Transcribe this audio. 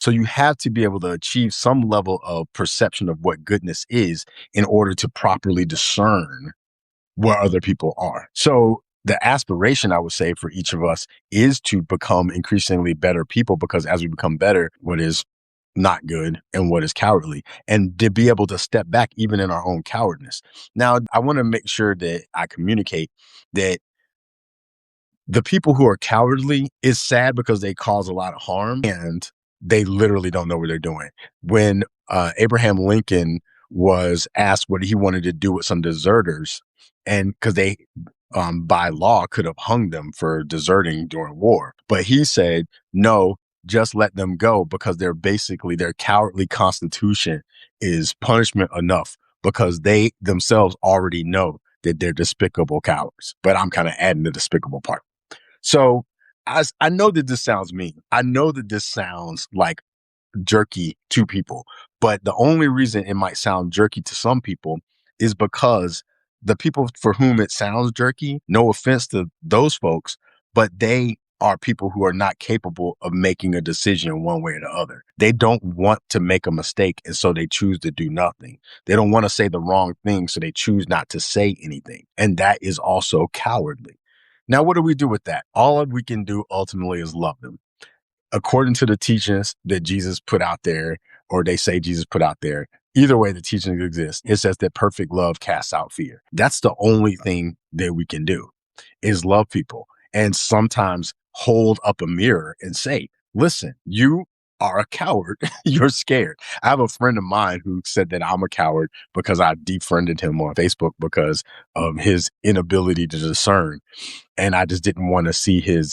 So you have to be able to achieve some level of perception of what goodness is in order to properly discern where other people are. So the aspiration, I would say, for each of us is to become increasingly better people, because as we become better, what is not good and what is cowardly, and to be able to step back even in our own cowardness. Now, I want to make sure that I communicate that the people who are cowardly is sad because they cause a lot of harm and they literally don't know what they're doing. When Abraham Lincoln was asked what he wanted to do with some deserters, and because they by law could have hung them for deserting during war, but he said, no, just let them go, because they're basically, their cowardly constitution is punishment enough, because they themselves already know that they're despicable cowards. But I'm kind of adding the despicable part. So I know that this sounds mean. I know that this sounds like jerky to people, but the only reason it might sound jerky to some people is because the people for whom it sounds jerky, no offense to those folks, but they are people who are not capable of making a decision one way or the other. They don't want to make a mistake, and so they choose to do nothing. They don't want to say the wrong thing, so they choose not to say anything. And that is also cowardly. Now, what do we do with that? All we can do ultimately is love them. According to the teachings that Jesus put out there, or they say Jesus put out there, either way the teachings exist, it says that perfect love casts out fear. That's the only thing that we can do, is love people. And sometimes hold up a mirror and say, listen, you are a coward. You're scared. I have a friend of mine who said that I'm a coward because I defriended him on Facebook because of his inability to discern. And I just didn't want to see his